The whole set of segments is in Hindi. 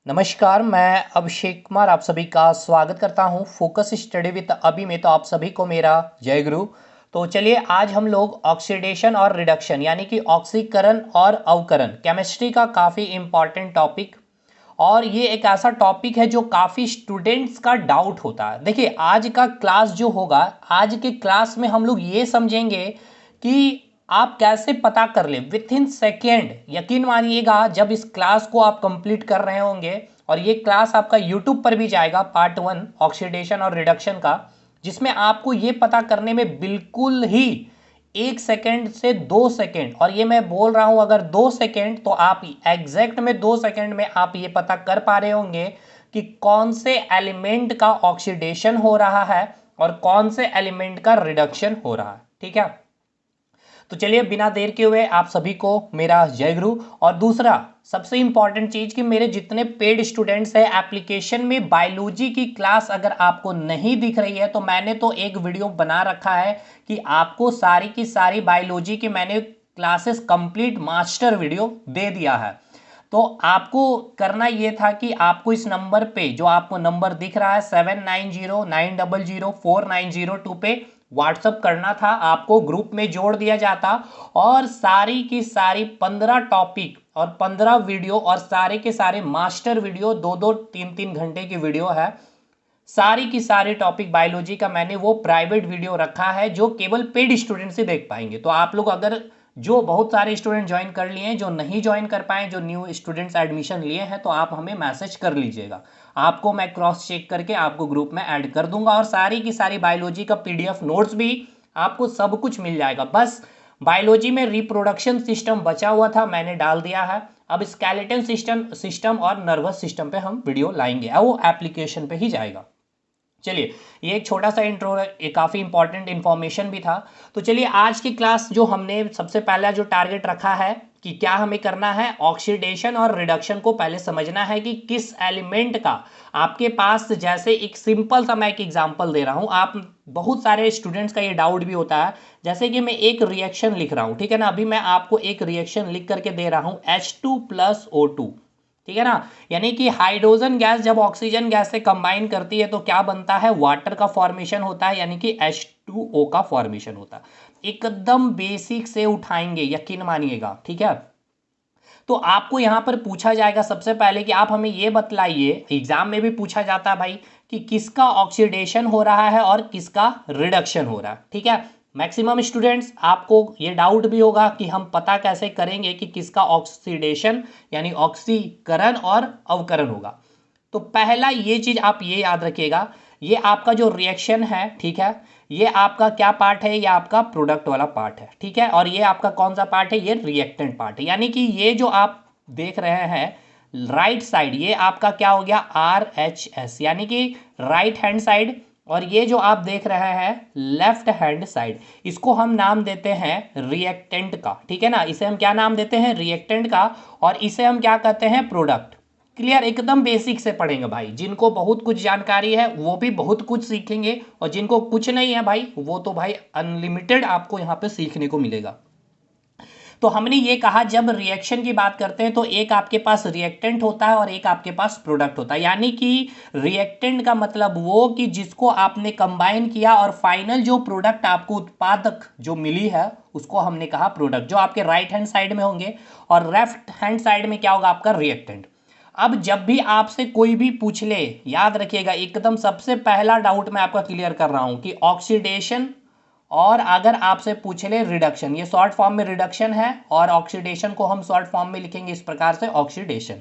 नमस्कार, मैं अभिषेक कुमार आप सभी का स्वागत करता हूं फोकस स्टडी विद अभी में। तो आप सभी को मेरा जय गुरु। तो चलिए आज हम लोग ऑक्सीडेशन और रिडक्शन यानी कि ऑक्सीकरण और अवकरण केमिस्ट्री का काफ़ी इंपॉर्टेंट टॉपिक, और ये एक ऐसा टॉपिक है जो काफ़ी स्टूडेंट्स का डाउट होता है। देखिए आज का क्लास जो होगा, आज के क्लास में हम लोग ये समझेंगे कि आप कैसे पता कर ले विथ इन सेकेंड। यकीन मानिएगा जब इस क्लास को आप कंप्लीट कर रहे होंगे, और ये क्लास आपका यूट्यूब पर भी जाएगा, पार्ट 1 ऑक्सीडेशन और रिडक्शन का, जिसमें आपको ये पता करने में बिल्कुल ही 1 सेकेंड से 2 सेकेंड, और ये मैं बोल रहा हूं अगर 2 सेकेंड तो आप एग्जैक्ट में 2 सेकेंड में आप ये पता कर पा रहे होंगे कि कौन से एलिमेंट का ऑक्सीडेशन हो रहा है और कौन से एलिमेंट का रिडक्शन हो रहा है। ठीक है, तो चलिए बिना देर के हुए आप सभी को मेरा जय गुरु। और दूसरा सबसे इंपॉर्टेंट चीज कि मेरे जितने पेड स्टूडेंट्स हैं एप्लीकेशन में बायोलॉजी की क्लास अगर आपको नहीं दिख रही है तो मैंने तो एक वीडियो बना रखा है कि आपको सारी की सारी बायोलॉजी की मैंने क्लासेस कंप्लीट मास्टर वीडियो दे दिया है। तो आपको करना ये था कि आपको इस नंबर पे, जो आपको नंबर दिख रहा है 7909004902 पे व्हाट्सअप करना था, आपको ग्रुप में जोड़ दिया जाता, और सारी की सारी 15 टॉपिक और 15 वीडियो और सारे के सारे मास्टर वीडियो, 2-2 3-3 घंटे की वीडियो है, सारी की सारी टॉपिक बायोलॉजी का मैंने वो प्राइवेट वीडियो रखा है जो केवल पेड स्टूडेंट से देख पाएंगे। तो आप लोग अगर, जो बहुत सारे स्टूडेंट ज्वाइन कर लिए हैं, जो नहीं ज्वाइन कर पाए, जो न्यू स्टूडेंट्स एडमिशन लिए हैं, तो आप हमें मैसेज कर लीजिएगा, आपको मैं क्रॉस चेक करके आपको ग्रुप में ऐड कर दूंगा, और सारी की सारी बायोलॉजी का पीडीएफ नोट्स भी आपको सब कुछ मिल जाएगा। बस बायोलॉजी में रिप्रोडक्शन सिस्टम बचा हुआ था, मैंने डाल दिया है। अब स्केलेटन सिस्टम और नर्वस सिस्टम पे हम वीडियो लाएंगे, वो एप्लीकेशन पे ही जाएगा। चलिए ये एक छोटा सा इंट्रो, एक काफ़ी इंपॉर्टेंट इन्फॉर्मेशन भी था। तो चलिए आज की क्लास जो हमने सबसे पहला जो टारगेट रखा है कि क्या हमें करना है, ऑक्सीडेशन और रिडक्शन को पहले समझना है कि किस एलिमेंट का आपके पास, जैसे एक सिंपल सा मैं एक एग्जांपल दे रहा हूं, आप बहुत सारे स्टूडेंट्स का ये डाउट भी होता है। जैसे कि मैं एक रिएक्शन लिख रहा हूं, ठीक है ना, अभी मैं आपको एक रिएक्शन लिख करके दे रहा हूं H2+O2, ठीक है ना, यानी कि हाइड्रोजन गैस जब ऑक्सीजन गैस से कंबाइन करती है तो क्या बनता है, वाटर का फॉर्मेशन होता है, यानी कि H2O का फॉर्मेशन होता है। एकदम बेसिक से उठाएंगे, यकीन मानिएगा, ठीक है। तो आपको यहां पर पूछा जाएगा सबसे पहले कि आप हमें ये बतलाइए, एग्जाम में भी पूछा जाता है भाई, कि किसका ऑक्सीडेशन हो रहा है और किसका रिडक्शन हो रहा है। ठीक है, मैक्सिमम स्टूडेंट्स आपको ये डाउट भी होगा कि हम पता कैसे करेंगे कि किसका ऑक्सीडेशन यानी ऑक्सीकरण और अवकरण होगा। तो पहला ये चीज आप ये याद रखिएगा, ये आपका जो रिएक्शन है, ठीक है, ये आपका क्या पार्ट है, ये आपका प्रोडक्ट वाला पार्ट है, ठीक है, और ये आपका कौन सा पार्ट है, ये रिएक्टेंट पार्ट है। यानी कि ये जो आप देख रहे हैं राइट साइड, ये आपका क्या हो गया, RHS, यानी कि राइट हैंड साइड, और ये जो आप देख रहे हैं लेफ्ट हैंड साइड, इसको हम नाम देते हैं रिएक्टेंट का, ठीक है ना, इसे हम क्या नाम देते हैं, रिएक्टेंट का, और इसे हम क्या कहते हैं, प्रोडक्ट। क्लियर, एकदम बेसिक से पढ़ेंगे भाई, जिनको बहुत कुछ जानकारी है वो भी बहुत कुछ सीखेंगे, और जिनको कुछ नहीं है भाई वो तो भाई अनलिमिटेड आपको यहाँ पे सीखने को मिलेगा। तो हमने ये कहा जब रिएक्शन की बात करते हैं तो एक आपके पास रिएक्टेंट होता है और एक आपके पास प्रोडक्ट होता है। यानी कि रिएक्टेंट का मतलब वो कि जिसको आपने कंबाइन किया और फाइनल जो प्रोडक्ट आपको उत्पादक जो मिली है उसको हमने कहा प्रोडक्ट, जो आपके राइट हैंड साइड में होंगे, और लेफ्ट हैंड साइड में क्या होगा, आपका रिएक्टेंट। अब जब भी आपसे कोई भी पूछ ले, याद रखिएगा एकदम सबसे पहला डाउट मैं आपका क्लियर कर रहा हूं कि ऑक्सीडेशन, और अगर आपसे पूछ ले रिडक्शन, ये शॉर्ट फॉर्म में रिडक्शन है, और ऑक्सीडेशन को हम शॉर्ट फॉर्म में लिखेंगे इस प्रकार से, ऑक्सीडेशन।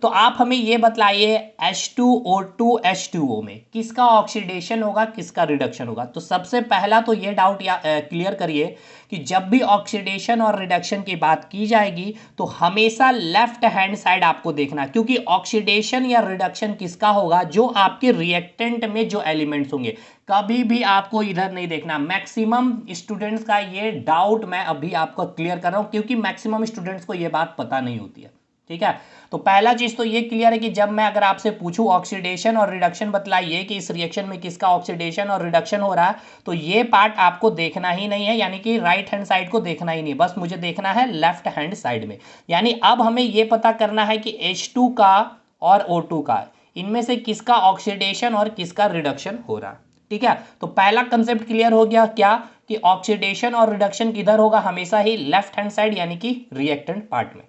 तो आप हमें ये बतलाइए H2O2 H2O में किसका ऑक्सीडेशन होगा, किसका रिडक्शन होगा। तो सबसे पहला तो ये डाउट क्लियर करिए कि जब भी ऑक्सीडेशन और रिडक्शन की बात की जाएगी तो हमेशा लेफ्ट हैंड साइड आपको देखना, क्योंकि ऑक्सीडेशन या रिडक्शन किसका होगा, जो आपके रिएक्टेंट में जो एलिमेंट्स होंगे, कभी भी आपको इधर नहीं देखना। मैक्सिमम स्टूडेंट्स का ये डाउट मैं अभी आपको क्लियर कर रहा हूं, क्योंकि मैक्सिमम स्टूडेंट्स को ये बात पता नहीं होती है, ठीक है। तो पहला चीज तो ये क्लियर है कि जब मैं अगर आपसे पूछूं ऑक्सीडेशन और रिडक्शन बतलाइए कि इस रिएक्शन में किसका ऑक्सीडेशन और रिडक्शन हो रहा है, तो ये पार्ट आपको देखना ही नहीं है, यानी कि राइट हैंड साइड को देखना ही नहीं, बस मुझे देखना है लेफ्ट हैंड साइड में। यानी अब हमें ये पता करना है कि H2 का और O2 का, इनमें से किसका ऑक्सीडेशन और किसका रिडक्शन हो रहा है। ठीक है, तो पहला कंसेप्ट क्लियर हो गया क्या, कि ऑक्सीडेशन और रिडक्शन किधर होगा, हमेशा ही लेफ्ट हैंड साइड यानी कि रिएक्टेंट पार्ट में।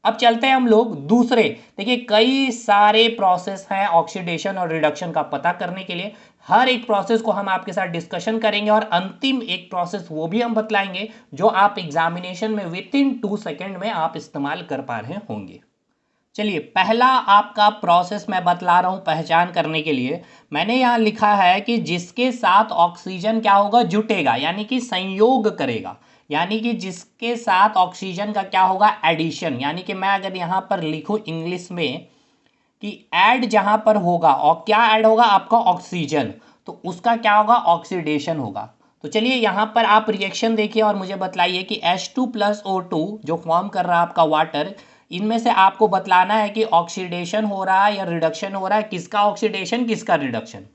अब चलते हैं हम लोग दूसरे। देखिए कई सारे प्रोसेस हैं ऑक्सीडेशन और रिडक्शन का पता करने के लिए, हर एक प्रोसेस को हम आपके साथ डिस्कशन करेंगे और अंतिम एक प्रोसेस वो भी हम बतलाएंगे जो आप एग्जामिनेशन में विद इन 2 सेकेंड में आप इस्तेमाल कर पा रहे होंगे। चलिए पहला आपका प्रोसेस मैं बतला रहा हूं पहचान करने के लिए। मैंने यहां लिखा है कि जिसके साथ ऑक्सीजन क्या होगा, जुटेगा, यानी कि संयोग करेगा, यानी कि जिसके साथ ऑक्सीजन का क्या होगा, एडिशन। यानी कि मैं अगर यहां पर लिखूं इंग्लिश में कि ऐड जहां पर होगा, और क्या ऐड होगा आपका ऑक्सीजन, तो उसका क्या होगा, ऑक्सीडेशन होगा। तो चलिए यहां पर आप रिएक्शन देखिए और मुझे बतलाइए कि H2 प्लस O2 जो फॉर्म कर रहा है आपका वाटर, इनमें से आपको बतलाना है कि ऑक्सीडेशन हो रहा है या रिडक्शन हो रहा है, किसका ऑक्सीडेशन किसका रिडक्शन।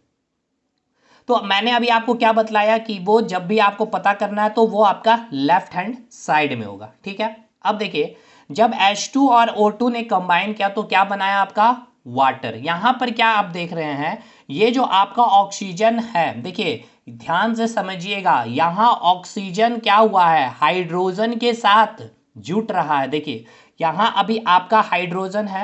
तो मैंने अभी आपको क्या बतलाया कि वो जब भी आपको पता करना है तो वो आपका लेफ्ट हैंड साइड में होगा। ठीक है, अब देखिए जब H2 और O2 ने कंबाइन किया तो क्या बनाया आपका वाटर। यहां पर क्या आप देख रहे हैं, ये जो आपका ऑक्सीजन है, देखिए ध्यान से समझिएगा, यहां ऑक्सीजन क्या हुआ है, हाइड्रोजन के साथ जुट रहा है। देखिए यहां अभी आपका हाइड्रोजन है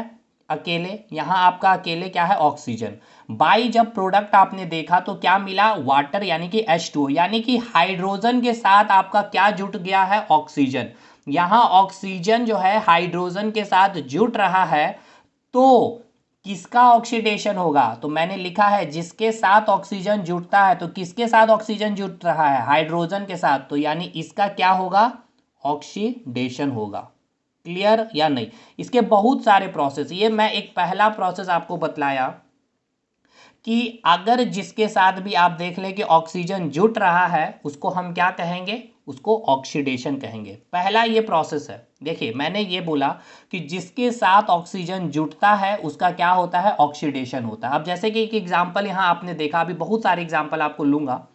अकेले, यहां आपका अकेले क्या है, ऑक्सीजन। बाई जब प्रोडक्ट आपने देखा तो क्या मिला, वाटर यानी कि H2, यानी कि हाइड्रोजन के साथ आपका क्या जुट गया है, ऑक्सीजन। यहां ऑक्सीजन जो है हाइड्रोजन के साथ जुट रहा है, तो किसका ऑक्सीडेशन होगा, तो मैंने लिखा है जिसके साथ ऑक्सीजन जुटता है, तो किसके साथ ऑक्सीजन जुट रहा है, हाइड्रोजन के साथ, तो यानी इसका क्या होगा, ऑक्सीडेशन होगा। क्लियर या नहीं। इसके बहुत सारे प्रोसेस, ये मैं एक पहला प्रोसेस आपको बतलाया कि अगर जिसके साथ भी आप देख लें कि ऑक्सीजन जुट रहा है, उसको हम क्या कहेंगे, उसको ऑक्सीडेशन कहेंगे। पहला ये प्रोसेस है। देखिए मैंने ये बोला कि जिसके साथ ऑक्सीजन जुटता है उसका क्या होता है, ऑक्सीडेशन होता है। अब जैसे कि एक एग्जांपल यहां आपने देखा, अभी बहुत सारे एग्जांपल आपको लूंगा।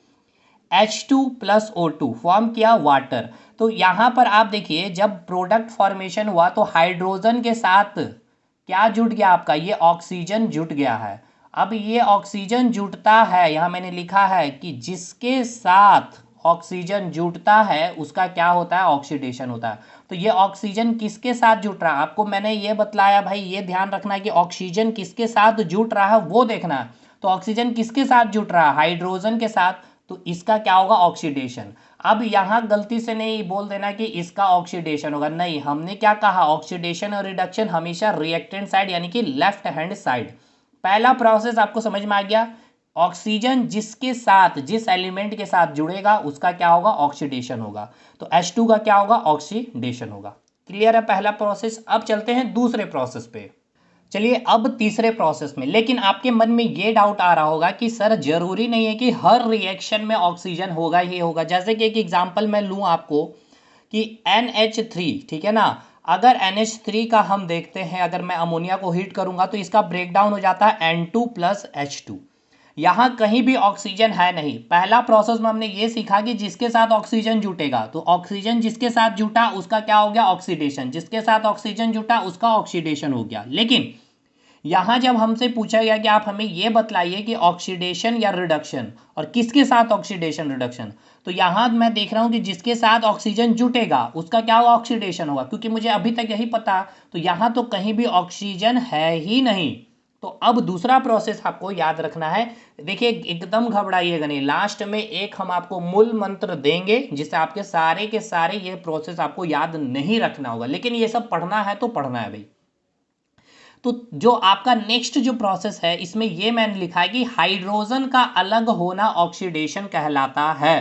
H2 प्लस O2 फॉर्म किया वाटर, तो यहां पर आप देखिए जब प्रोडक्ट फॉर्मेशन हुआ तो हाइड्रोजन के साथ क्या जुट गया आपका, ये ऑक्सीजन जुट गया है। अब ये ऑक्सीजन जुटता है, यहां मैंने लिखा है कि जिसके साथ ऑक्सीजन जुटता है उसका क्या होता है, ऑक्सीडेशन होता है। तो ये ऑक्सीजन किसके साथ जुट रहा है, आपको मैंने ये बतलाया भाई, ये ध्यान रखना है कि ऑक्सीजन किसके साथ जुट रहा है वो देखना है। तो ऑक्सीजन किसके साथ जुट रहा है, हाइड्रोजन के साथ, तो इसका क्या होगा, ऑक्सीडेशन। अब यहां गलती से नहीं बोल देना कि इसका ऑक्सीडेशन होगा, नहीं, हमने क्या कहा, ऑक्सीडेशन और रिडक्शन हमेशा रिएक्टेंट साइड यानी कि लेफ्ट हैंड साइड। पहला प्रोसेस आपको समझ में आ गया, ऑक्सीजन जिसके साथ, जिस एलिमेंट के साथ जुड़ेगा उसका क्या होगा, ऑक्सीडेशन होगा। तो H2 का क्या होगा, ऑक्सीडेशन होगा। क्लियर है पहला प्रोसेस। अब चलते हैं दूसरे प्रोसेस पे। चलिए अब तीसरे प्रोसेस में, लेकिन आपके मन में ये डाउट आ रहा होगा कि सर जरूरी नहीं है कि हर रिएक्शन में ऑक्सीजन होगा ही होगा। जैसे कि एक एग्जांपल मैं लूं आपको कि NH3, ठीक है ना, अगर NH3 का हम देखते हैं, अगर मैं अमोनिया को हीट करूंगा तो इसका ब्रेकडाउन हो जाता है N2 प्लस H2। यहां कहीं भी ऑक्सीजन है नहीं। पहला प्रोसेस में हमने ये सीखा कि जिसके साथ ऑक्सीजन जुटेगा, तो ऑक्सीजन जिसके साथ जुटा उसका क्या हो गया, ऑक्सीडेशन, जिसके साथ ऑक्सीजन जुटा उसका ऑक्सीडेशन हो गया। लेकिन यहां जब हमसे पूछा गया कि आप हमें यह बतलाइए कि ऑक्सीडेशन या रिडक्शन, और किसके साथ ऑक्सीडेशन रिडक्शन, तो यहां मैं देख रहा हूं कि जिसके साथ ऑक्सीजन जुटेगा उसका क्या होगा, ऑक्सीडेशन होगा, क्योंकि मुझे अभी तक यही पता। तो यहां तो कहीं भी ऑक्सीजन है ही नहीं। तो अब दूसरा प्रोसेस आपको याद रखना है। देखिए एकदम घबराइएगा नहीं, लास्ट में एक हम आपको मूल मंत्र देंगे जिससे आपके सारे के सारे ये प्रोसेस आपको याद नहीं रखना होगा, लेकिन ये सब पढ़ना है तो पढ़ना है भाई। तो जो आपका नेक्स्ट जो प्रोसेस है इसमें ये मैंने लिखा है कि हाइड्रोजन का अलग होना ऑक्सीडेशन कहलाता है।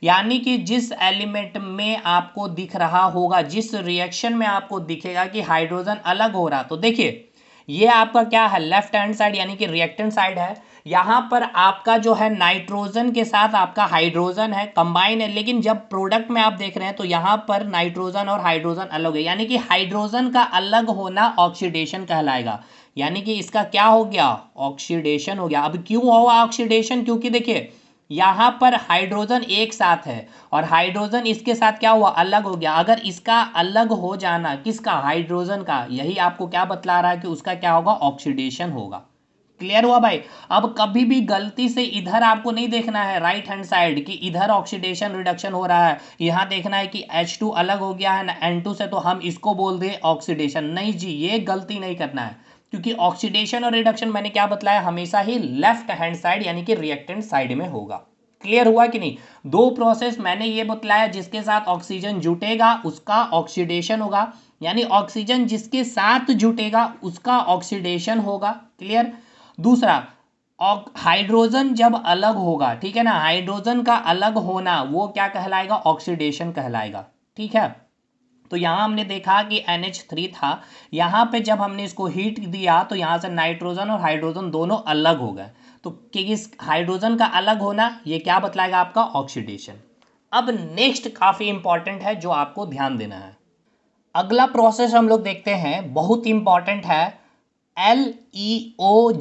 यानी कि जिस एलिमेंट में आपको दिख रहा होगा, जिस रिएक्शन में आपको दिखेगा कि हाइड्रोजन अलग हो रहा, तो देखिए ये आपका क्या है, लेफ्ट हैंड साइड यानी कि रिएक्टेंट साइड है। यहाँ पर आपका जो है नाइट्रोजन के साथ आपका हाइड्रोजन है, कंबाइन है, लेकिन जब प्रोडक्ट में आप देख रहे हैं तो यहाँ पर नाइट्रोजन और हाइड्रोजन अलग है, यानी कि हाइड्रोजन का अलग होना ऑक्सीडेशन कहलाएगा। यानी कि इसका क्या हो गया, ऑक्सीडेशन हो गया। अब क्यों हुआ ऑक्सीडेशन, क्योंकि देखिए यहाँ पर हाइड्रोजन एक साथ है और हाइड्रोजन इसके साथ क्या हुआ, अलग हो गया। अगर इसका अलग हो जाना, किसका, हाइड्रोजन का, यही आपको क्या बतला रहा है कि उसका क्या होगा, ऑक्सीडेशन होगा। क्लियर हुआ भाई। अब कभी भी गलती से इधर आपको नहीं देखना है राइट हैंड साइड कि इधर ऑक्सीडेशन रिडक्शन हो रहा है, यहाँ देखना है कि H2 अलग हो गया है ना N2 से, तो हम इसको बोल दें ऑक्सीडेशन। नहीं जी, ये गलती नहीं करना है, क्योंकि ऑक्सीडेशन और रिडक्शन मैंने क्या बतलाया, हमेशा ही लेफ्ट हैंड साइड यानी कि रिएक्टेंट साइड में होगा। क्लियर हुआ कि नहीं। दो प्रोसेस मैंने ये बतलाया, जिसके साथ ऑक्सीजन जुटेगा उसका ऑक्सीडेशन होगा, यानी ऑक्सीजन जिसके साथ जुटेगा उसका ऑक्सीडेशन होगा। क्लियर। दूसरा, हाइड्रोजन जब अलग होगा, ठीक है ना, हाइड्रोजन का अलग होना वो क्या कहलाएगा, ऑक्सीडेशन कहलाएगा। ठीक है। तो यहाँ हमने देखा कि NH3 था, यहाँ पे जब हमने इसको हीट दिया तो यहाँ से नाइट्रोजन और हाइड्रोजन दोनों अलग हो गए। तो किस हाइड्रोजन का अलग होना ये क्या बतलाएगा, आपका ऑक्सीडेशन। अब नेक्स्ट काफ़ी इंपॉर्टेंट है जो आपको ध्यान देना है। अगला प्रोसेस हम लोग देखते हैं, बहुत इंपॉर्टेंट है, LEOGER,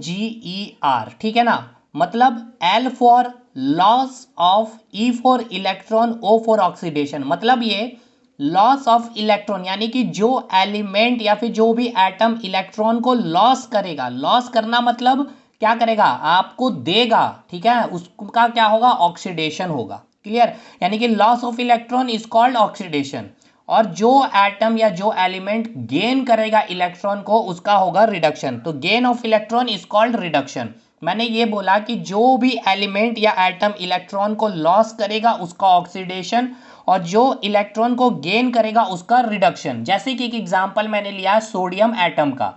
ठीक है ना। मतलब L for loss of, E for electron, O for oxidation. मतलब ये लॉस ऑफ इलेक्ट्रॉन यानी कि जो एलिमेंट या फिर जो भी एटम इलेक्ट्रॉन को लॉस करेगा, लॉस करना मतलब क्या करेगा, आपको देगा, ठीक है, उसका क्या होगा, ऑक्सीडेशन होगा। क्लियर। यानी कि loss of electron is called oxidation, और जो एटम या जो एलिमेंट गेन करेगा इलेक्ट्रॉन को उसका होगा रिडक्शन। तो gain of electron is called reduction. मैंने ये बोला कि जो भी एलिमेंट या एटम इलेक्ट्रॉन को लॉस करेगा उसका ऑक्सीडेशन, और जो इलेक्ट्रॉन को गेन करेगा उसका रिडक्शन। जैसे कि एक एग्जांपल मैंने लिया सोडियम एटम का,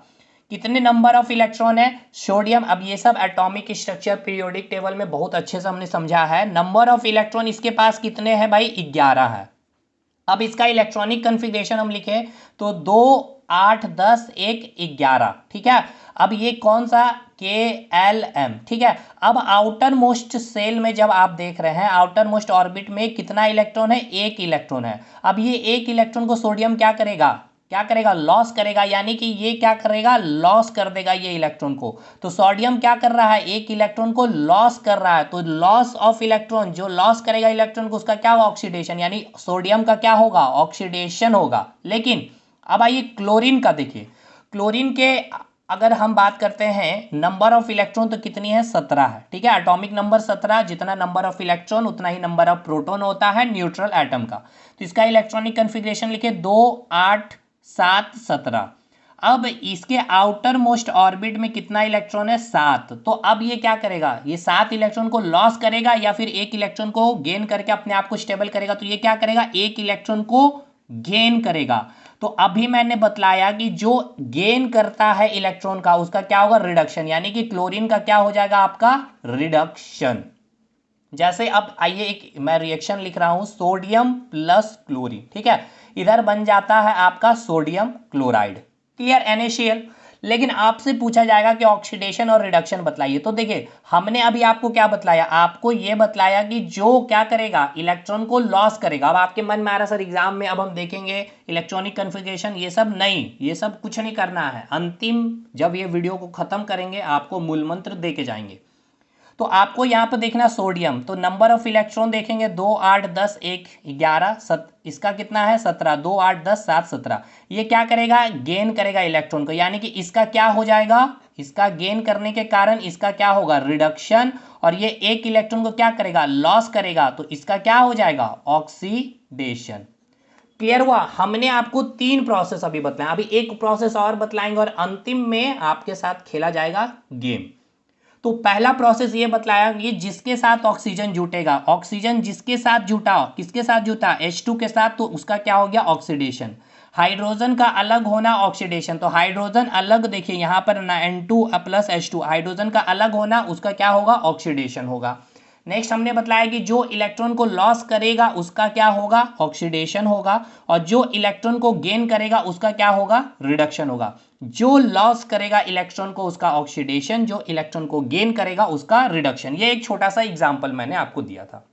कितने नंबर ऑफ इलेक्ट्रॉन है सोडियम। अब ये सब एटॉमिक स्ट्रक्चर पीरियोडिक टेबल में बहुत अच्छे से हमने समझा है। नंबर ऑफ इलेक्ट्रॉन इसके पास कितने हैं भाई, 11 है। अब इसका इलेक्ट्रॉनिक कन्फिग्रेशन हम लिखे तो 2 8 10 1 11, ठीक है। अब ये कौन सा, KLM, ठीक है। अब आउटर मोस्ट सेल में जब आप देख रहे हैं, आउटर मोस्ट ऑर्बिट में कितना इलेक्ट्रॉन है, 1 इलेक्ट्रॉन है। अब ये 1 इलेक्ट्रॉन को सोडियम क्या करेगा, क्या करेगा, लॉस करेगा, यानी कि ये क्या करेगा, लॉस कर देगा ये इलेक्ट्रॉन को। तो सोडियम क्या कर रहा है, 1 इलेक्ट्रॉन को लॉस कर रहा है। तो लॉस ऑफ इलेक्ट्रॉन, जो लॉस करेगा इलेक्ट्रॉन को उसका क्या होगा, ऑक्सीडेशन, यानी सोडियम का क्या होगा, ऑक्सीडेशन होगा। लेकिन अब आइए क्लोरीन का देखिए। क्लोरीन के अगर हम बात करते हैं नंबर ऑफ इलेक्ट्रॉन तो कितनी है, 17 है, ठीक है। एटॉमिक नंबर 17, जितना नंबर ऑफ इलेक्ट्रॉन उतना ही नंबर ऑफ प्रोटॉन होता है न्यूट्रल एटम का। तो इसका इलेक्ट्रॉनिक कन्फिग्रेशन लिखे 2 8 7 17। अब इसके आउटर मोस्ट ऑर्बिट में कितना इलेक्ट्रॉन है, 7। तो अब ये क्या करेगा, ये 7 इलेक्ट्रॉन को लॉस करेगा या फिर 1 इलेक्ट्रॉन को गेन करके अपने आप को स्टेबल करेगा। तो ये क्या करेगा, 1 इलेक्ट्रॉन को गेन करेगा। तो अभी मैंने बतलाया कि जो गेन करता है इलेक्ट्रॉन का उसका क्या होगा, रिडक्शन, यानी कि क्लोरीन का क्या हो जाएगा, आपका रिडक्शन। जैसे अब आइए एक मैं रिएक्शन लिख रहा हूं, सोडियम प्लस क्लोरीन, ठीक है, इधर बन जाता है आपका सोडियम क्लोराइड। Clear, NaCl। लेकिन आपसे पूछा जाएगा कि ऑक्सीडेशन और रिडक्शन बतलाइए। तो देखिए हमने अभी आपको क्या बतलाया, आपको ये बतलाया कि जो क्या करेगा, इलेक्ट्रॉन को लॉस करेगा। अब आपके मन में आ रहा सर एग्जाम में अब हम देखेंगे इलेक्ट्रॉनिक कन्फिग्रेशन, ये सब नहीं, ये सब कुछ नहीं करना है। अंतिम जब ये वीडियो को खत्म करेंगे आपको मूल मंत्र दे के जाएंगे। तो आपको यहाँ पे देखना सोडियम, तो नंबर ऑफ इलेक्ट्रॉन देखेंगे 2 8 10 1 11 इसका कितना है 17, 2 8 10 7 17। ये क्या करेगा, गेन करेगा इलेक्ट्रॉन को, यानी कि इसका क्या हो जाएगा, इसका गेन करने के कारण इसका क्या होगा, रिडक्शन, और ये 1 इलेक्ट्रॉन को क्या करेगा, लॉस करेगा। तो इसका क्या हो जाएगा, ऑक्सीडेशन। क्लियर हुआ। हमने आपको 3 प्रोसेस अभी बताया, अभी एक प्रोसेस और बतलाएंगे और अंतिम में आपके साथ खेला जाएगा गेम। तो पहला प्रोसेस ये बतलाया कि जिसके साथ ऑक्सीजन जुटेगा, ऑक्सीजन जिसके साथ जुटा, किसके साथ जुटा, H2 के साथ, तो उसका क्या हो गया, ऑक्सीडेशन। हाइड्रोजन का अलग होना ऑक्सीडेशन, तो हाइड्रोजन अलग देखिए यहाँ पर N2 प्लस H2, हाइड्रोजन का अलग होना उसका क्या होगा, ऑक्सीडेशन होगा। नेक्स्ट हमने बताया कि जो इलेक्ट्रॉन को लॉस करेगा उसका क्या होगा, ऑक्सीडेशन होगा, और जो इलेक्ट्रॉन को गेन करेगा उसका क्या होगा, रिडक्शन होगा। जो लॉस करेगा इलेक्ट्रॉन को उसका ऑक्सीडेशन, जो इलेक्ट्रॉन को गेन करेगा उसका रिडक्शन। ये एक छोटा सा एग्जाम्पल मैंने आपको दिया था।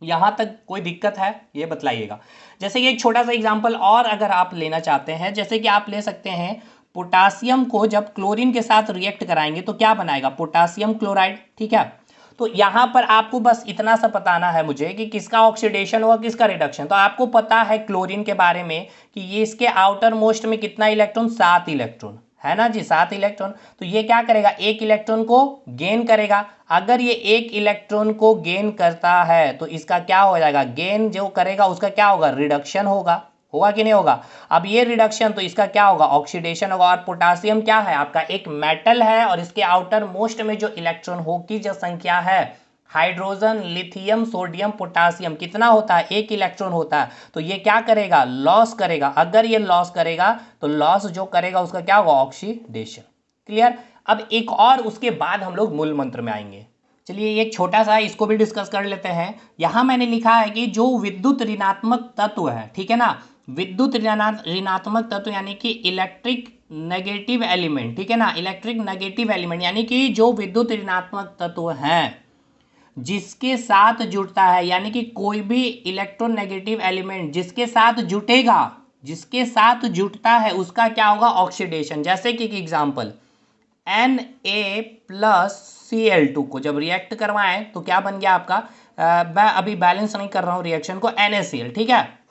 यहां तक कोई दिक्कत है ये बतलाइएगा। जैसे कि एक छोटा सा एग्जाम्पल और अगर आप लेना चाहते हैं, जैसे कि आप ले सकते हैं पोटासियम को जब क्लोरीन के साथ रिएक्ट कराएंगे तो क्या बनाएगा, पोटासियम क्लोराइड। ठीक है, तो यहां पर आपको बस इतना सा बताना है मुझे कि किसका ऑक्सीडेशन हुआ किसका रिडक्शन। तो आपको पता है क्लोरीन के बारे में कि ये इसके आउटर मोस्ट में कितना इलेक्ट्रॉन, 7 इलेक्ट्रॉन है ना जी, 7 इलेक्ट्रॉन। तो ये क्या करेगा, एक इलेक्ट्रॉन को गेन करेगा। अगर ये एक इलेक्ट्रॉन को गेन करता है तो इसका क्या हो जाएगा, गेन जो करेगा उसका क्या होगा, रिडक्शन होगा। होगा कि नहीं होगा। अब ये रिडक्शन तो इसका क्या होगा, ऑक्सीडेशन होगा। और पोटासियम क्या है, आपका एक मेटल है और इसके आउटर मोस्ट में जो इलेक्ट्रॉन होल की जो संख्या है, हाइड्रोजन, लिथियम, सोडियम, पोटासियम, कितना होता है, एक इलेक्ट्रॉन होता है। तो ये क्या करेगा, लॉस करेगा। अगर ये लॉस करेगा तो लॉस जो करेगा उसका क्या होगा, ऑक्सीडेशन। क्लियर। अब एक और उसके बाद हम लोग मूल मंत्र में आएंगे। चलिए एक छोटा सा इसको भी डिस्कस कर लेते हैं। यहां मैंने लिखा है कि जो विद्युत ऋणात्मक तत्व है, ठीक है ना, विद्युत ऋणात्मक तत्व यानी कि इलेक्ट्रिक नेगेटिव एलिमेंट, ठीक है ना, इलेक्ट्रिक नेगेटिव एलिमेंट यानी कि जो विद्युत ऋणात्मक तत्व हैं जिसके साथ जुड़ता है, यानी कि कोई भी इलेक्ट्रोनेगेटिव एलिमेंट जिसके साथ जुटेगा, जिसके साथ जुटता है उसका क्या होगा, ऑक्सीडेशन। जैसे कि एग्जांपल Na+Cl2 को जब रिएक्ट करवाएं तो क्या बन गया आपका, मैं अभी बैलेंस नहीं कर रहा हूं रिएक्शन को, NaCl। ठीक है,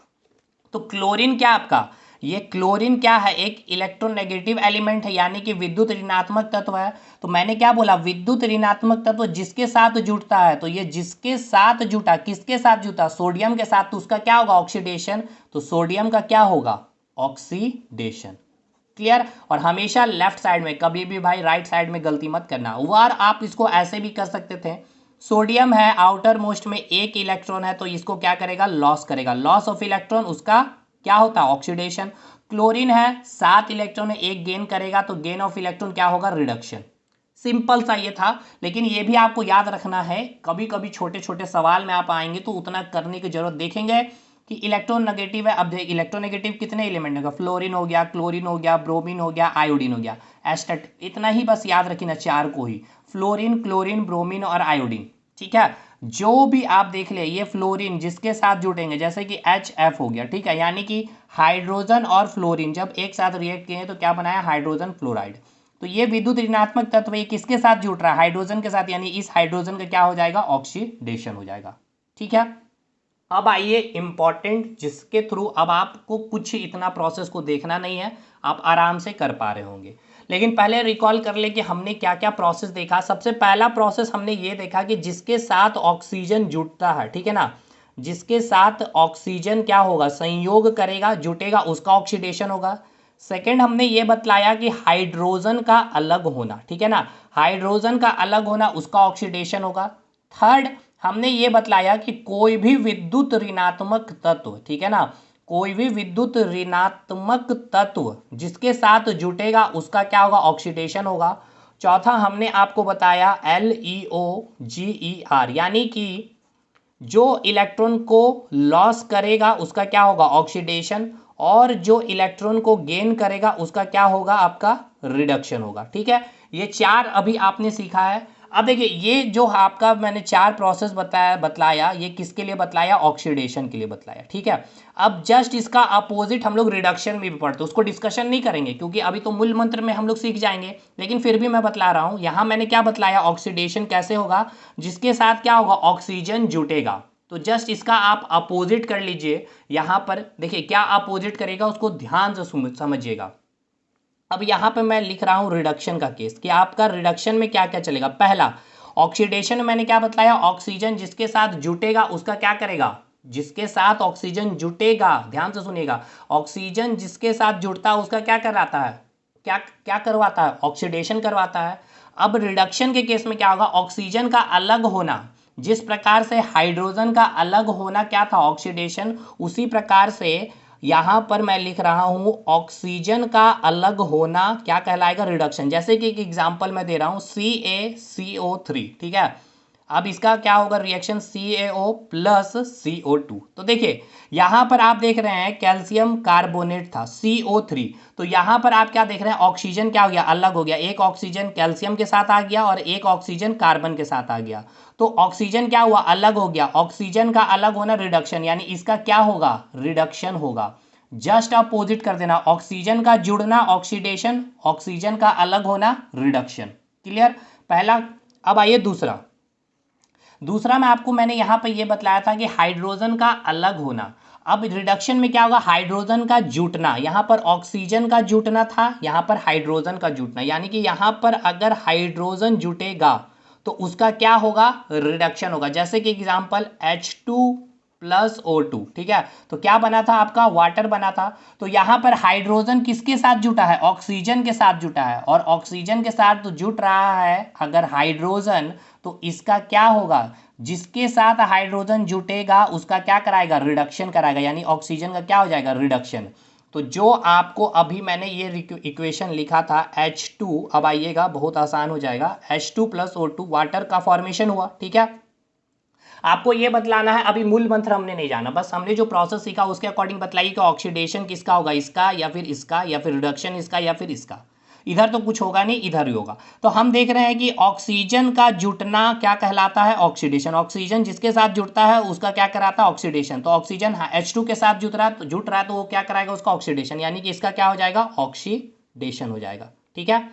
तो क्लोरीन क्या आपका, ये क्लोरीन क्या है, एक इलेक्ट्रोनेगेटिव एलिमेंट है यानी कि विद्युत ऋणात्मक तत्व है। तो मैंने क्या बोला, विद्युत ऋणात्मक तत्व जिसके साथ जुड़ता है, तो ये जिसके साथ जुटा, किसके साथ जुटा, सोडियम के साथ, तो उसका क्या होगा, ऑक्सीडेशन। तो सोडियम का क्या होगा, ऑक्सीडेशन। क्लियर। और हमेशा लेफ्ट साइड में, कभी भी भाई राइट साइड में गलती मत करना। और आप इसको ऐसे भी कर सकते थे, सोडियम है आउटर मोस्ट में, एक इलेक्ट्रॉन है तो इसको क्या करेगा, लॉस करेगा, लॉस ऑफ इलेक्ट्रॉन, उसका क्या होता है, ऑक्सीडेशन। क्लोरीन है 7 इलेक्ट्रॉन है, एक गेन करेगा तो गेन ऑफ इलेक्ट्रॉन क्या होगा, रिडक्शन। सिंपल सा ये था, लेकिन ये भी आपको याद रखना है, कभी कभी छोटे छोटे सवाल में आप आएंगे तो उतना करने की जरूरत देखेंगे कि इलेक्ट्रोनेगेटिव है। अब देख इलेक्ट्रोनेगेटिव कितने एलिमेंट होगा, फ्लोरीन हो गया, क्लोरीन हो गया, ब्रोमीन हो गया, आयोडीन हो गया, एस्टेट, इतना ही बस याद रखना, 4 को ही, फ्लोरीन, क्लोरीन, ब्रोमीन और आयोडीन। ठीक है, जो भी आप देख ले, ये फ्लोरीन जिसके साथ जुटेंगे जैसे कि HF हो गया, ठीक है, यानी कि हाइड्रोजन और फ्लोरीन जब एक साथ रिएक्ट किए तो क्या बनाया, हाइड्रोजन फ्लोराइड। तो ये विद्युत ऋणात्मक तत्व ये किसके साथ जुट रहा है, हाइड्रोजन के साथ, यानी इस हाइड्रोजन का क्या हो जाएगा, ऑक्सीडेशन हो जाएगा। ठीक है, अब आइए इंपॉर्टेंट, जिसके थ्रू अब आपको कुछ इतना प्रोसेस को देखना नहीं है, आप आराम से कर पा रहे होंगे। लेकिन पहले रिकॉल कर ले कि हमने क्या क्या प्रोसेस देखा। सबसे पहला प्रोसेस हमने ये देखा कि जिसके साथ ऑक्सीजन जुटता है, ठीक है ना, जिसके साथ ऑक्सीजन क्या होगा, संयोग करेगा, जुटेगा, उसका ऑक्सीडेशन होगा। सेकेंड हमने ये बतलाया कि हाइड्रोजन का अलग होना, ठीक है ना, हाइड्रोजन का अलग होना, उसका ऑक्सीडेशन होगा। थर्ड हमने ये बतलाया कि कोई भी विद्युत ऋणात्मक तत्व, ठीक है ना, कोई भी विद्युत ऋणात्मक तत्व जिसके साथ जुटेगा उसका क्या होगा, ऑक्सीडेशन होगा। चौथा हमने आपको बताया LEOGER, यानी कि जो इलेक्ट्रॉन को लॉस करेगा उसका क्या होगा, ऑक्सीडेशन, और जो इलेक्ट्रॉन को गेन करेगा उसका क्या होगा, आपका रिडक्शन होगा। ठीक है, ये 4 अभी आपने सीखा है। अब देखिए ये जो आपका मैंने 4 प्रोसेस बतलाया, ये किसके लिए बतलाया, ऑक्सीडेशन के लिए बतलाया। ठीक है, अब जस्ट इसका अपोजिट हम लोग रिडक्शन में भी पढ़ते हैं, उसको डिस्कशन नहीं करेंगे क्योंकि अभी तो मूल मंत्र में हम लोग सीख जाएंगे, लेकिन फिर भी मैं बतला रहा हूं। यहां मैंने क्या बतलाया, ऑक्सीडेशन कैसे होगा, जिसके साथ क्या होगा, ऑक्सीजन जुटेगा। तो जस्ट इसका आप अपोजिट कर लीजिए। यहां पर देखिए क्या अपोजिट करेगा, उसको ध्यान से समझिएगा। अब यहां पे मैं लिख रहा हूं रिडक्शन का केस कि आपका रिडक्शन में क्या क्या चलेगा। पहला, ऑक्सीडेशन में मैंने क्या बताया, ऑक्सीजन जिसके साथ जुटेगा उसका क्या करेगा, जिसके साथ ऑक्सीजन जुटेगा, ध्यान से सुनिएगा, ऑक्सीजन जिसके साथ जुड़ता है उसका क्या कराता है, क्या क्या करवाता है, ऑक्सीडेशन करवाता है। अब रिडक्शन के केस में क्या होगा, ऑक्सीजन का अलग होना, जिस प्रकार से हाइड्रोजन का अलग होना क्या था, ऑक्सीडेशन, उसी प्रकार से यहां पर मैं लिख रहा हूं ऑक्सीजन का अलग होना क्या कहलाएगा, रिडक्शन। जैसे कि एक एग्जांपल मैं दे रहा हूं CaCO3, ठीक है, अब इसका क्या होगा रिएक्शन CaO प्लस CO2। तो देखिए यहाँ पर आप देख रहे हैं कैल्शियम कार्बोनेट था CO3, तो यहाँ पर आप क्या देख रहे हैं ऑक्सीजन क्या हो गया अलग हो गया, एक ऑक्सीजन कैल्शियम के साथ आ गया और एक ऑक्सीजन कार्बन के साथ आ गया। तो ऑक्सीजन क्या हुआ अलग हो गया, ऑक्सीजन का अलग होना रिडक्शन, यानी इसका क्या होगा रिडक्शन होगा। जस्ट अपोजिट कर देना, ऑक्सीजन का जुड़ना ऑक्सीडेशन, ऑक्सीजन का अलग होना रिडक्शन। क्लियर पहला। अब आइए दूसरा। दूसरा में आपको मैंने यहां पर यह बतलाया था कि हाइड्रोजन का अलग होना। अब रिडक्शन में क्या होगा हाइड्रोजन का जुटना, यहां पर ऑक्सीजन का जुटना था, यहां पर हाइड्रोजन का जुटना, यानी कि यहां पर अगर हाइड्रोजन जुटेगा तो उसका क्या होगा रिडक्शन होगा। जैसे कि एग्जांपल H2 प्लस O2, ठीक है, तो क्या बना था आपका वाटर बना था। तो यहां पर हाइड्रोजन किसके साथ जुटा है ऑक्सीजन के साथ जुटा है, और ऑक्सीजन के साथ तो जुट रहा है अगर हाइड्रोजन, तो इसका क्या होगा जिसके साथ हाइड्रोजन जुटेगा उसका क्या कराएगा रिडक्शन कराएगा, यानी ऑक्सीजन का क्या हो जाएगा रिडक्शन। तो जो आपको अभी मैंने ये इक्वेशन लिखा था H2, अब आइएगा बहुत आसान हो जाएगा, H2 प्लस O2 वाटर का फॉर्मेशन हुआ। ठीक है, आपको ये बतलाना है, अभी मूल मंत्र हमने नहीं जाना, बस हमने जो प्रोसेस सीखा उसके अकॉर्डिंग बतलाइए कि ऑक्सीडेशन किसका होगा इसका या फिर इसका, या फिर रिडक्शन इसका या फिर इसका। इधर तो कुछ होगा नहीं, इधर ही होगा। तो हम देख रहे हैं कि ऑक्सीजन का जुटना क्या कहलाता है ऑक्सीडेशन, ऑक्सीजन जिसके साथ जुटता है उसका क्या कराता है ऑक्सीडेशन। तो ऑक्सीजन H2 के साथ जुट रहा है तो वो क्या कराएगा उसका ऑक्सीडेशन, यानी कि इसका क्या हो जाएगा ऑक्सीडेशन हो जाएगा। ठीक है,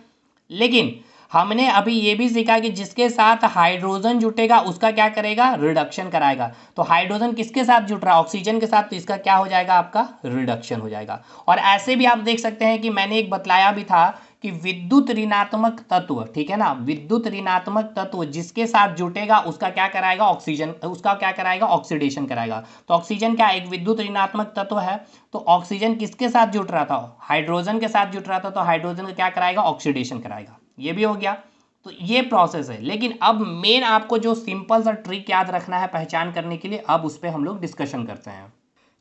लेकिन हमने अभी ये भी सीखा कि जिसके साथ हाइड्रोजन जुटेगा उसका क्या करेगा रिडक्शन कराएगा। तो हाइड्रोजन किसके साथ जुट रहा है ऑक्सीजन के साथ, तो इसका क्या हो जाएगा आपका रिडक्शन हो जाएगा। और ऐसे भी आप देख सकते हैं कि मैंने एक बतलाया भी था कि विद्युत ऋणात्मक तत्व, ठीक है ना, विद्युत ऋणात्मक तत्व जिसके साथ जुटेगा उसका क्या कराएगा ऑक्सीजन, उसका क्या कराएगा ऑक्सीडेशन कराएगा। तो ऑक्सीजन क्या एक विद्युत ऋणात्मक तत्व है, तो ऑक्सीजन किसके साथ जुट रहा था हाइड्रोजन के साथ जुट रहा था, तो हाइड्रोजन का क्या कराएगा ऑक्सीडेशन कराएगा। ये भी हो गया। तो ये प्रोसेस है, लेकिन अब मेन आपको जो सिंपल सा ट्रिक याद रखना है पहचान करने के लिए, अब उस पर हम लोग डिस्कशन करते हैं।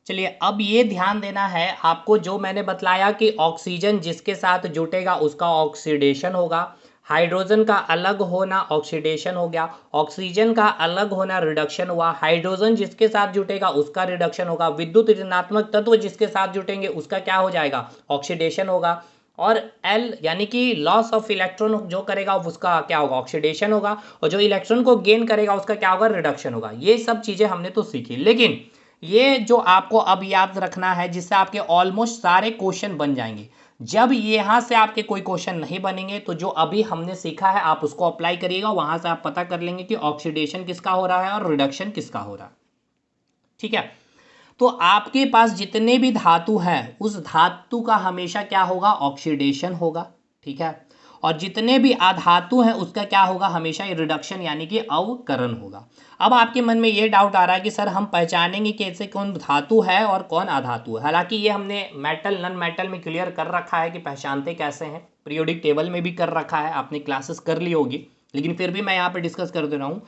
चलिए अब ये ध्यान देना है आपको, जो मैंने बतलाया कि ऑक्सीजन जिसके साथ जुटेगा उसका ऑक्सीडेशन होगा, हाइड्रोजन का अलग होना ऑक्सीडेशन हो गया, ऑक्सीजन का अलग होना रिडक्शन हुआ, हाइड्रोजन जिसके साथ जुटेगा उसका रिडक्शन होगा, विद्युत ऋणात्मक तत्व जिसके साथ जुटेंगे उसका क्या हो जाएगा ऑक्सीडेशन होगा, और L यानी कि लॉस ऑफ इलेक्ट्रॉन जो करेगा उसका क्या होगा ऑक्सीडेशन होगा, और जो इलेक्ट्रॉन को गेन करेगा उसका क्या होगा रिडक्शन होगा। ये सब चीजें हमने तो सीखी, लेकिन ये जो आपको अब याद रखना है जिससे आपके ऑलमोस्ट सारे क्वेश्चन बन जाएंगे। जब यहाँ से आपके कोई क्वेश्चन नहीं बनेंगे तो जो अभी हमने सीखा है आप उसको अप्लाई करिएगा, वहां से आप पता कर लेंगे कि ऑक्सीडेशन किसका हो रहा है और रिडक्शन किसका हो रहा है। ठीक है, तो आपके पास जितने भी धातु हैं उस धातु का हमेशा क्या होगा ऑक्सीडेशन होगा। ठीक है, और जितने भी अधातु हैं उसका क्या होगा हमेशा ये रिडक्शन यानी कि अवकरण होगा। अब आपके मन में ये डाउट आ रहा है कि सर हम पहचानेंगे कैसे कौन धातु है और कौन अधातु है। हालांकि ये हमने मेटल नॉन मेटल में क्लियर कर रखा है कि पहचानते कैसे हैं, पीरियोडिक टेबल में भी कर रखा है, आपने क्लासेस कर ली होगी, लेकिन फिर भी मैं यहाँ पर डिस्कस कर दे रहा हूँ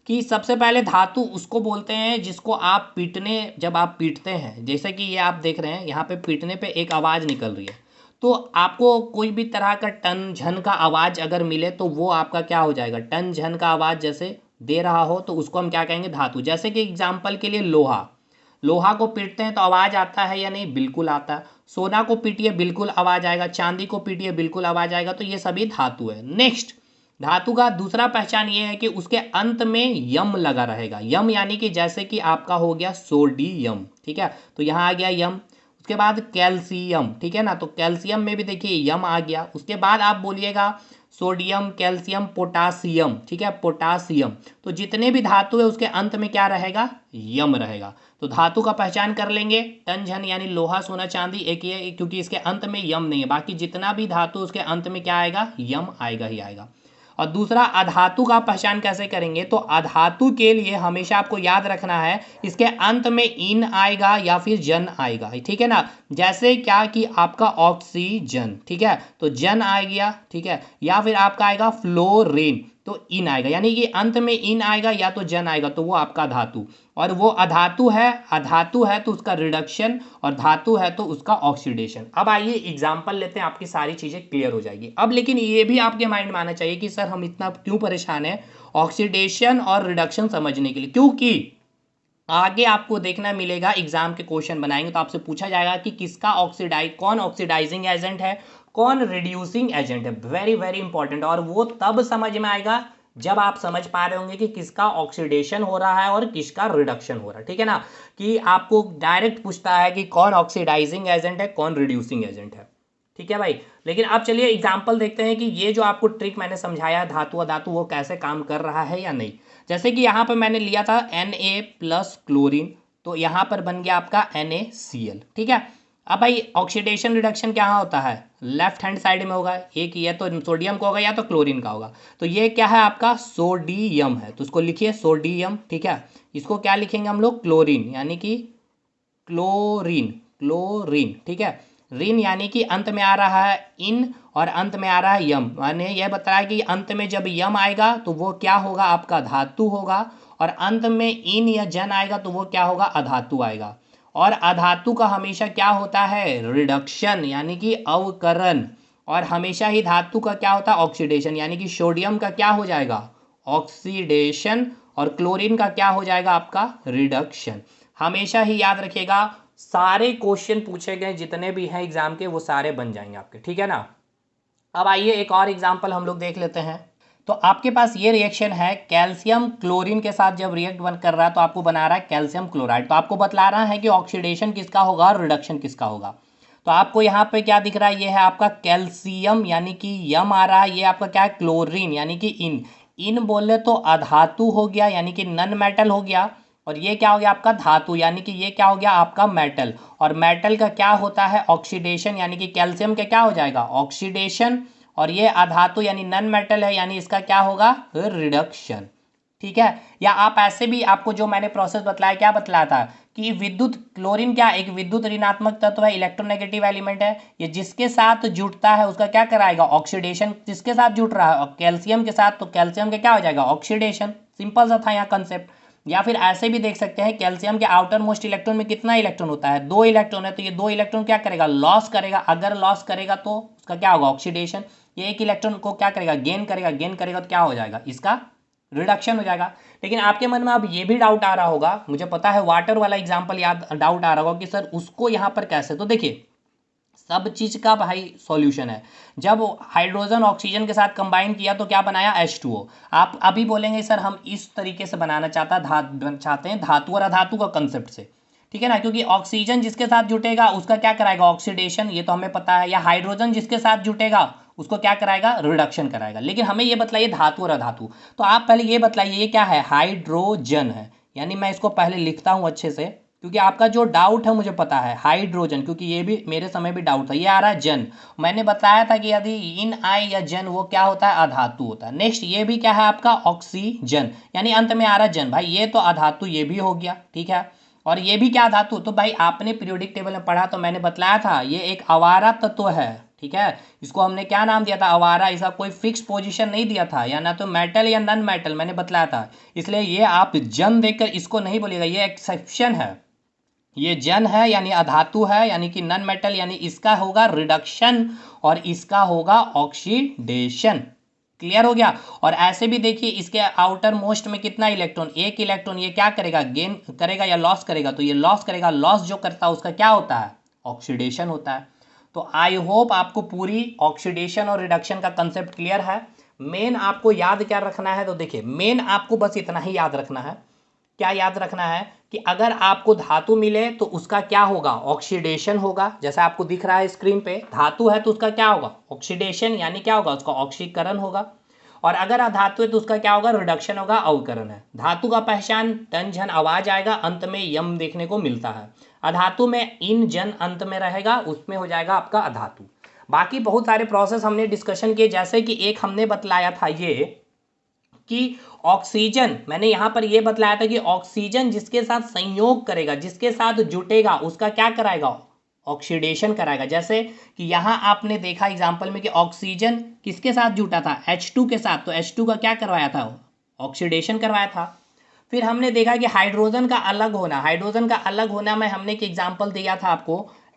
कि सबसे पहले धातु उसको बोलते हैं जिसको आप पीटने, जब आप पीटते हैं, जैसे कि ये आप देख रहे हैं यहाँ पे पीटने पे एक आवाज़ निकल रही है, तो आपको कोई भी तरह का टन झन का आवाज़ अगर मिले तो वो आपका क्या हो जाएगा टन झन का आवाज़ जैसे दे रहा हो तो उसको हम क्या कहेंगे धातु। जैसे कि एग्जाम्पल के लिए लोहा, लोहा को पीटते हैं तो आवाज़ आता है या नहीं, बिल्कुल आता है। सोना को पीटिए बिल्कुल आवाज़ आएगा, चांदी को पीटिए बिल्कुल आवाज़ आएगा, तो ये सभी धातु है। नेक्स्ट, धातु का दूसरा पहचान ये है कि उसके अंत में यम लगा रहेगा। यम यानी कि जैसे कि आपका हो गया सोडियम, ठीक है, तो यहाँ आ गया यम। उसके बाद कैल्शियम, ठीक है ना, तो कैल्शियम में भी देखिए यम आ गया। उसके बाद आप बोलिएगा सोडियम, कैल्शियम, पोटासियम, ठीक है, पोटासियम। तो जितने भी धातु है उसके अंत में क्या रहेगा यम रहेगा। तो धातु का पहचान कर लेंगे, टन झन यानी लोहा सोना चांदी एक ही है क्योंकि इसके अंत में यम नहीं है, बाकी जितना भी धातु उसके अंत में क्या आएगा यम आएगा ही आएगा। और दूसरा अधातु का पहचान कैसे करेंगे, तो अधातु के लिए हमेशा आपको याद रखना है इसके अंत में इन आएगा या फिर जन आएगा, ठीक है ना। जैसे क्या कि आपका ऑक्सीजन, ठीक है, तो जन आ गया, ठीक है, या फिर आपका आएगा फ्लोरीन, तो इन आएगा, यानी कि अंत में इन आएगा या तो जन आएगा, तो वो आपका धातु, और वो अधातु है तो उसका रिडक्शन, और धातु है तो उसका ऑक्सीडेशन। अब आइए एग्जाम्पल लेते हैं, आपकी सारी चीजें क्लियर हो जाएगी। अब लेकिन ये भी आपके माइंड में आना चाहिए कि सर हम इतना क्यों परेशान है ऑक्सीडेशन और रिडक्शन समझने के लिए, क्योंकि आगे आपको देखना मिलेगा, एग्जाम के क्वेश्चन बनाएंगे तो आपसे पूछा जाएगा कि किसका कौन ऑक्सीडाइजिंग एजेंट है, कौन रिड्यूसिंग एजेंट है। वेरी वेरी इंपॉर्टेंट, और वो तब समझ में आएगा जब आप समझ पा रहे होंगे कि किसका ऑक्सीडेशन हो रहा है और किसका रिडक्शन हो रहा है, ठीक है ना, कि आपको डायरेक्ट पूछता है कि कौन ऑक्सीडाइजिंग एजेंट है, कौन रिड्यूसिंग एजेंट है, ठीक है भाई। लेकिन अब चलिए एग्जाम्पल देखते हैं कि ये जो आपको ट्रिक मैंने समझाया धातु अधातु वो कैसे काम कर रहा है या नहीं। जैसे कि यहाँ पर मैंने लिया था Na+ क्लोरीन, तो यहाँ पर बन गया आपका NaCl, ठीक है। अब भाई ऑक्सीडेशन रिडक्शन क्या होता है, लेफ्ट हैंड साइड में होगा, एक या तो सोडियम का होगा या तो क्लोरीन का होगा, तो ये क्या है आपका सोडियम है, तो उसको लिखिए सोडियम, ठीक है। इसको क्या लिखेंगे हम लोग, क्लोरीन, यानी कि क्लोरीन, क्लोरीन, ठीक है। ऋण यानी कि अंत में आ रहा है इन और अंत में आ रहा है यम, मैंने यह बताया कि अंत में जब यम आएगा तो वो क्या होगा, आपका धातु होगा, और अंत में इन या जन आएगा तो वो क्या होगा, अधातु आएगा। और अधातु का हमेशा क्या होता है, रिडक्शन यानी कि अवकरण, और हमेशा ही धातु का क्या होता है, ऑक्सीडेशन, यानी कि सोडियम का क्या हो जाएगा, ऑक्सीडेशन, और क्लोरीन का क्या हो जाएगा, आपका रिडक्शन। हमेशा ही याद रखिएगा, सारे क्वेश्चन पूछे गए जितने भी हैं एग्जाम के वो सारे बन जाएंगे आपके, ठीक है ना। अब आइए एक और एग्जांपल हम लोग देख लेते हैं। तो आपके पास ये रिएक्शन है, कैल्शियम क्लोरीन के साथ जब रिएक्ट बन कर रहा है तो आपको बना रहा है कैल्शियम क्लोराइड, तो आपको बतला रहा है कि ऑक्सीडेशन किसका होगा और रिडक्शन किसका होगा। तो आपको यहाँ पे क्या दिख रहा है, ये है आपका कैल्शियम यानी कि यम आ रहा है, ये आपका क्या है, क्लोरीन यानी कि इन बोले तो अधातु हो गया यानी कि नन मेटल हो गया, और ये क्या हो गया आपका धातु, यानी कि ये क्या हो गया आपका मेटल, और मेटल का क्या होता है, ऑक्सीडेशन, यानी कि कैल्शियम का क्या हो जाएगा, ऑक्सीडेशन, और ये अधातु यानी नन मेटल है, यानी इसका क्या होगा, रिडक्शन, ठीक है। या आप ऐसे भी, आपको जो मैंने प्रोसेस बतलाया, क्या बतलाया था कि विद्युत क्लोरीन क्या एक विद्युत ऋणात्मक तत्व है, इलेक्ट्रोनेगेटिव एलिमेंट है, ये जिसके साथ जुड़ता है उसका क्या कराएगा, ऑक्सीडेशन, जिसके साथ जुड़ रहा है कैल्शियम के साथ, तो कैल्शियम का क्या हो जाएगा, ऑक्सीडेशन, सिंपल सा था यहाँ कंसेप्ट। या फिर ऐसे भी देख सकते हैं, कैल्शियम के आउटर मोस्ट इलेक्ट्रॉन में कितना इलेक्ट्रॉन होता है, 2 इलेक्ट्रॉन है, तो ये 2 इलेक्ट्रॉन क्या करेगा, लॉस करेगा, अगर लॉस करेगा तो उसका क्या होगा, ऑक्सीडेशन। ये एक इलेक्ट्रॉन को क्या करेगा, गेन करेगा तो क्या हो जाएगा, इसका रिडक्शन हो जाएगा। लेकिन आपके मन में अब ये भी डाउट आ रहा होगा, मुझे पता है वाटर वाला एग्जाम्पल याद डाउट आ रहा होगा कि सर उसको यहाँ पर कैसे, तो देखिए सब चीज का भाई सॉल्यूशन है। जब हाइड्रोजन ऑक्सीजन के साथ कंबाइन किया तो क्या बनाया, H2O। आप अभी बोलेंगे सर हम इस तरीके से बनाना चाहते हैं धातु और अधातु का कंसेप्ट से, ठीक है ना, क्योंकि ऑक्सीजन जिसके साथ जुटेगा उसका क्या कराएगा, ऑक्सीडेशन, ये तो हमें पता है, या हाइड्रोजन जिसके साथ जुटेगा उसको क्या कराएगा, रिडक्शन कराएगा। लेकिन हमें ये बताइए धातु और अधातु, तो आप पहले ये बताइए ये क्या है, हाइड्रोजन है, यानी मैं इसको पहले लिखता हूं अच्छे से, क्योंकि आपका जो डाउट है मुझे पता है, हाइड्रोजन, क्योंकि ये भी मेरे समय भी डाउट था, ये आ रहा है जन, मैंने बताया था कि यदि इन आई या जन वो क्या होता है, अधातु होता है। नेक्स्ट ये भी क्या है आपका, ऑक्सीजन, यानी अंत में आ रहा है जन, भाई ये तो अधातु ये भी हो गया, ठीक है। और ये भी क्या धातु, तो भाई आपने पीरियोडिक टेबल में पढ़ा तो मैंने बतलाया था ये एक आवारा तत्व है, ठीक है। इसको हमने क्या नाम दिया था, आवारा, इसका कोई फिक्स पोजीशन नहीं दिया था, या ना तो मेटल या नन मेटल मैंने बतलाया था, इसलिए ये आप जन देखकर इसको नहीं बोलिएगा, ये एक्सेप्शन है, ये जन है यानी अधातु है, यानी कि नन मेटल, यानी इसका होगा रिडक्शन और इसका होगा ऑक्सीडेशन, क्लियर हो गया। और ऐसे भी देखिए इसके आउटर मोस्ट में कितना इलेक्ट्रॉन, एक इलेक्ट्रॉन, ये क्या करेगा, गेन करेगा या लॉस करेगा, तो ये लॉस करेगा, लॉस जो करता है उसका क्या होता है, ऑक्सीडेशन होता है। तो आई होप आपको पूरी ऑक्सीडेशन और रिडक्शन का कंसेप्ट क्लियर है। मेन आपको याद क्या रखना है, तो देखिए मेन आपको बस इतना ही याद रखना है, क्या याद रखना है कि अगर आपको धातु मिले तो उसका क्या होगा, ऑक्सीडेशन होगा, जैसे आपको दिख रहा है स्क्रीन पे, धातु है तो उसका क्या होगा, ऑक्सीडेशन, यानी क्या होगा, उसका ऑक्सीकरण होगा। और अगर अधातु है तो उसका क्या होगा, रिडक्शन होगा, अवकरण है। धातु का पहचान टन झन आवाज आएगा, अंत में यम देखने को मिलता है। अधातु में इन जन अंत में रहेगा, उसमें हो जाएगा आपका अधातु। बाकी बहुत सारे प्रोसेस हमने डिस्कशन किए, जैसे कि एक हमने बतलाया था ये कि ऑक्सीजन, मैंने यहां पर यह बतलाया था कि ऑक्सीजन जिसके साथ संयोग करेगा, जिसके साथ जुटेगा उसका क्या कराएगा, ऑक्सीडेशन कराएगा। जैसे कि यहाँ आपने देखा एग्जाम्पल में कि ऑक्सीजन किसके साथ जुटा था, H2 के साथ, तो H2 का क्या करवाया था, ऑक्सीडेशन करवाया था। फिर हमने देखा कि हाइड्रोजन का अलग होना, हाइड्रोजन का अलग होना में हमने एक एग्जाम्पल दिया था आपको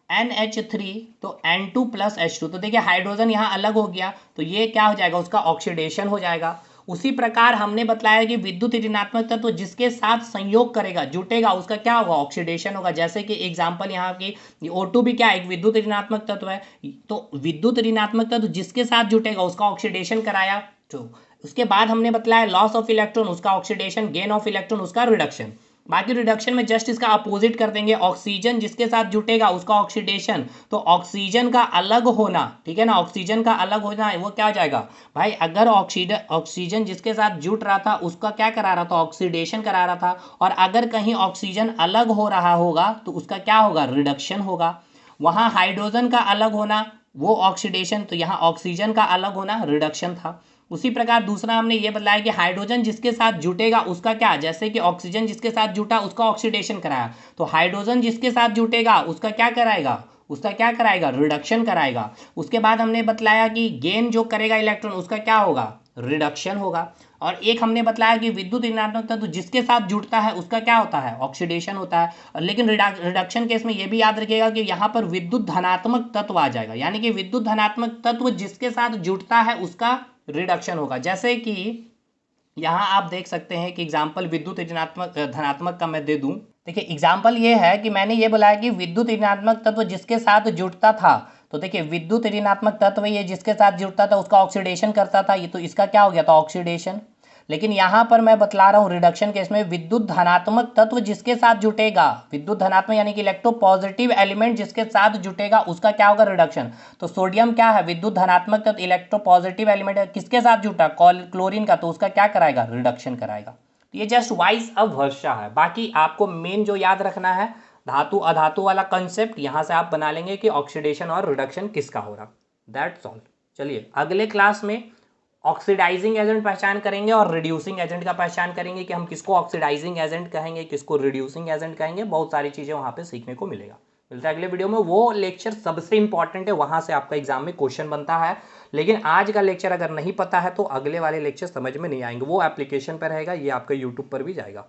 NH3 तो N2 प्लस H2, तो देखिए हाइड्रोजन यहाँ अलग हो गया तो ये क्या हो जाएगा, उसका ऑक्सीडेशन हो जाएगा। उसी प्रकार हमने बताया कि विद्युत ऋणात्मक तत्व जिसके साथ संयोग करेगा, जुटेगा, उसका क्या होगा, ऑक्सीडेशन होगा। जैसे कि एग्जांपल यहाँ की O2 भी क्या एक विद्युत ऋणात्मक तत्व है, तो विद्युत ऋणात्मक तत्व जिसके साथ जुटेगा उसका ऑक्सीडेशन कराया। तो उसके बाद हमने बताया लॉस ऑफ इलेक्ट्रॉन उसका ऑक्सीडेशन, गेन ऑफ इलेक्ट्रॉन उसका रिडक्शन। बाकी रिडक्शन में जस्ट इसका अपोजिट कर देंगे, ऑक्सीजन जिसके साथ जुटेगा उसका ऑक्सीडेशन, तो ऑक्सीजन का अलग होना, ठीक है ना, ऑक्सीजन का अलग होना वो क्या हो जाएगा भाई, अगर ऑक्सीजन जिसके साथ जुट रहा था उसका क्या करा रहा था, ऑक्सीडेशन करा रहा था, और अगर कहीं ऑक्सीजन अलग हो रहा होगा तो उसका क्या होगा, रिडक्शन होगा। वहाँ हाइड्रोजन का अलग होना वो ऑक्सीडेशन, तो यहाँ ऑक्सीजन का अलग होना रिडक्शन था। उसी प्रकार दूसरा हमने ये बताया कि हाइड्रोजन जिसके साथ जुटेगा उसका क्या, जैसे कि ऑक्सीजन जिसके साथ जुटा उसका ऑक्सीडेशन कराया, तो हाइड्रोजन जिसके साथ जुटेगा उसका क्या कराएगा, उसका क्या कराएगा, रिडक्शन कराएगा। उसके बाद हमने बतलाया कि गेन जो करेगा इलेक्ट्रॉन उसका क्या होगा, रिडक्शन होगा। और एक हमने बताया कि विद्युत ऋणात्मक तत्व जिसके साथ जुड़ता है उसका क्या होता है, ऑक्सीडेशन होता है। लेकिन रिडक्शन केस में ये भी याद रखिएगा कि यहाँ पर विद्युत धनात्मक तत्व आ जाएगा, यानी कि विद्युत धनात्मक तत्व जिसके साथ जुड़ता है उसका रिडक्शन होगा। जैसे कि यहाँ आप देख सकते हैं कि एग्जाम्पल विद्युत ऋणात्मक धनात्मक का मैं दे दूं। देखिए एग्जाम्पल ये है कि मैंने ये बोला है कि विद्युत ऋणात्मक तत्व जिसके साथ जुड़ता था, तो देखिए विद्युत ऋणात्मक तत्व ये जिसके साथ जुड़ता था उसका ऑक्सीडेशन करता था, ये तो इसका क्या हो गया था, ऑक्सीडेशन। लेकिन यहाँ पर मैं बतला रहा हूँ रिडक्शन केस में विद्युत धनात्मक तत्व जिसके साथ जुटेगा, विद्युत धनात्मक यानी कि इलेक्ट्रोपॉजिटिव एलिमेंट जिसके साथ जुटेगा उसका क्या होगा, रिडक्शन। तो सोडियम क्या है, विद्युत धनात्मक तत्व, इलेक्ट्रोपॉजिटिव एलिमेंट है, किसके साथ जुटा, क्लोरीन का, तो उसका क्या कराएगा, रिडक्शन कराएगा। तो ये जस्ट वाइज वर्षा है। बाकी आपको मेन जो याद रखना है धातु अधातु वाला कंसेप्ट, यहाँ से आप बना लेंगे कि ऑक्सीडेशन और रिडक्शन किसका हो रहा, दैट्स ऑल। चलिए अगले क्लास में ऑक्सीडाइजिंग एजेंट पहचान करेंगे और रिड्यूसिंग एजेंट का पहचान करेंगे कि हम किसको ऑक्सीडाइजिंग एजेंट कहेंगे, किसको रिड्यूसिंग एजेंट कहेंगे। बहुत सारी चीज़ें वहाँ पे सीखने को मिलेगा। मिलता है अगले वीडियो में। वो लेक्चर सबसे इंपॉर्टेंट है, वहाँ से आपका एग्जाम में क्वेश्चन बनता है। लेकिन आज का लेक्चर अगर नहीं पता है तो अगले वाले लेक्चर समझ में नहीं आएंगे। वो एप्लीकेशन पर रहेगा, ये आपका यूट्यूब पर भी जाएगा।